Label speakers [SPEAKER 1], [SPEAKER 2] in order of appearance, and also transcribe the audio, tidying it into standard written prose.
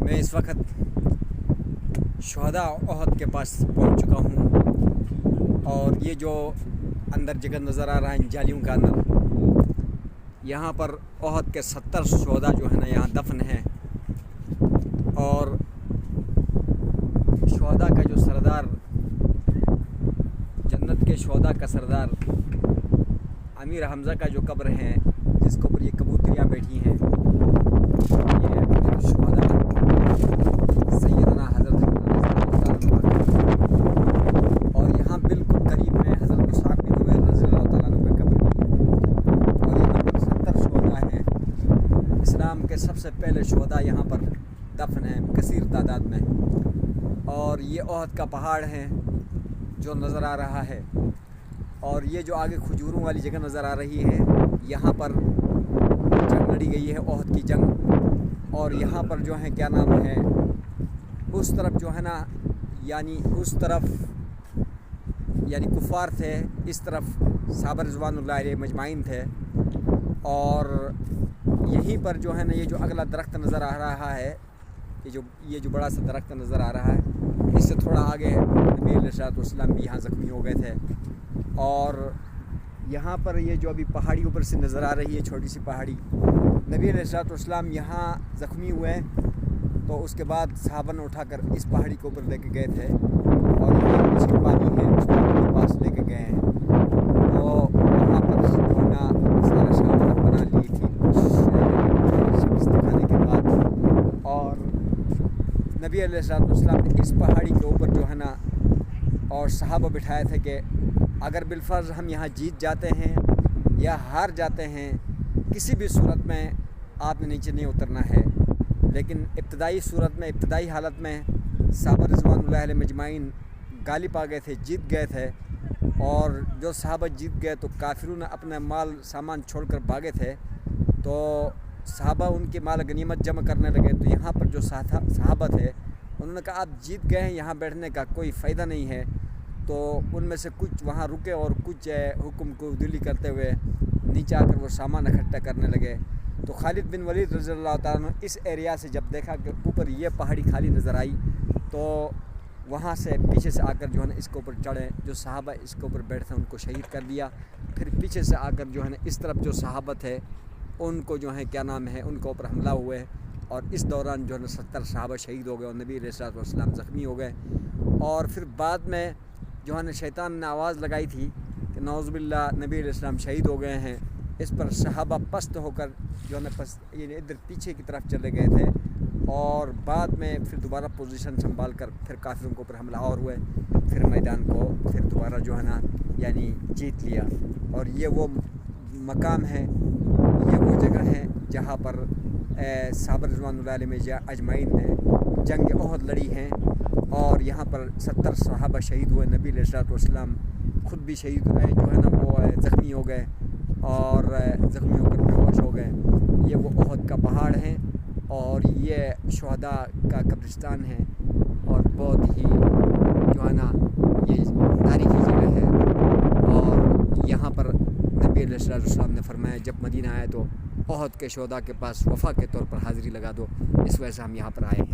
[SPEAKER 1] میں اس وقت شہداء احد کے پاس پہنچ چکا ہوں، اور یہ جو اندر جگہ نظر آ رہا ہے جالیوں کا اندر، یہاں پر احد کے 70 شہداء جو ہے نا یہاں دفن ہیں، اور شہداء کا جو سردار، جنت کے شہداء کا سردار امیر حمزہ کا جو قبر ہے، جس کے اوپر یہ کبوتریاں بیٹھی ہیں، یہ امیر شہداء سیدنا حضرت اور یہاں بالکل قریب میں حضرت مصعب بن عمیر رضی اللہ تعالیٰ عنہ کی قبر بھی ہے، اور یہاں پر 70 شہداء ہیں۔ اسلام کے سب سے پہلے شہداء یہاں پر دفن ہیں کثیر تعداد میں، اور یہ احد کا پہاڑ ہے جو نظر آ رہا ہے، اور یہ جو آگے کھجوروں والی جگہ نظر آ رہی ہے، یہاں پر جنگ لڑی گئی ہے، احد کی جنگ، اور یہاں پر جو ہے کیا نام ہے، اس طرف جو ہے نا یعنی اس طرف یعنی کفار تھے، اس طرف صحابہ رضوان اللہ علیہ مجمعین تھے، اور یہیں پر جو ہے نا یہ جو اگلا درخت نظر آ رہا ہے، یہ جو بڑا سا درخت نظر آ رہا ہے، اس سے تھوڑا آگے نبی علیہ السلام بھی یہاں زخمی ہو گئے تھے، اور یہاں پر یہ جو ابھی پہاڑی اوپر سے نظر آ رہی ہے چھوٹی سی پہاڑی، نبی علیہ السلام یہاں زخمی ہوئے تو اس کے بعد صحابہ نے اٹھا کر اس پہاڑی کے اوپر لے کے گئے تھے، اور یہاں پیچھے پانی ہے اس پانی کے پاس لے کے گئے ہیں، تو وہاں پر ہونا سارا شام بنا لی تھی شمس دکھانے کے بعد، اور نبی علیہ السلام نے اس پہاڑی کے اوپر جو ہے نا اور صحابہ بٹھائے تھے کہ اگر بالفرض ہم یہاں جیت جاتے ہیں یا ہار جاتے ہیں، کسی بھی صورت میں آپ نے نیچے نہیں اترنا ہے، لیکن ابتدائی حالت میں صحابہ رضوان اللہ علیہ مجمعین غالب آ گئے تھے، جیت گئے تھے، اور جو صحابہ جیت گئے تو کافرون اپنا مال سامان چھوڑ کر بھاگے تھے، تو صحابہ ان کے مال غنیمت جمع کرنے لگے، تو یہاں پر جو صحابہ تھے انہوں نے کہا آپ جیت گئے ہیں، یہاں بیٹھنے کا کوئی فائدہ نہیں ہے، تو ان میں سے کچھ وہاں رکے اور کچھ حکم کو دلی کرتے ہوئے نیچے آ کر وہ سامان اکٹھا کرنے لگے۔ تو خالد بن ولید رضی اللہ تعالیٰ عنہ اس ایریا سے جب دیکھا کہ اوپر یہ پہاڑی خالی نظر آئی، تو وہاں سے پیچھے سے آ کر جو ہے نا اس کے اوپر چڑھے، جو صحابہ اس کے اوپر بیٹھے ان کو شہید کر دیا، پھر پیچھے سے آ کر جو ہے نا اس طرف جو صحابہ تھے ان کو جو ہے کیا نام ہے ان کے اوپر حملہ ہوئے، اور اس دوران جو ہے نا 70 صحابہ شہید ہو گئے اور نبی علیہ السلام زخمی ہو گئے، اور پھر بعد میں جو ہے نا شیطان نے آواز لگائی تھی کہ نعوذ باللہ نبی علیہ السلام شہید ہو گئے ہیں، اس پر صحابہ پست ہو کر جو ہے نا یعنی ادھر پیچھے کی طرف چلے گئے تھے، اور بعد میں پھر دوبارہ پوزیشن سنبھال کر پھر کافروں کے اوپر حملہ اور ہوئے، پھر میدان کو پھر دوبارہ جو ہے نا یعنی جیت لیا، اور یہ وہ مقام ہے، یہ وہ جگہ ہے جہاں پر صحابہ رضوان اللہ علیہ اجمعین نے جنگ احد لڑی ہیں، اور یہاں پر 70 صحابہ شہید ہوئے، نبی علیہ السلام خود بھی شہید ہوئے، جو ہے نا وہ زخمی ہو گئے، اور زخمی ہو کر بے ہوش ہو گئے۔ یہ وہ احد کا پہاڑ ہے، اور یہ شہداء کا قبرستان ہے، اور بہت ہی جو ہے نا یہ تاریخی جگہ ہے، اور یہاں پر نبی علیہ السلام نے فرمایا جب مدینہ آئے تو احد کے شہداء کے پاس وفا کے طور پر حاضری لگا دو، اس وجہ سے ہم یہاں پر آئے ہیں۔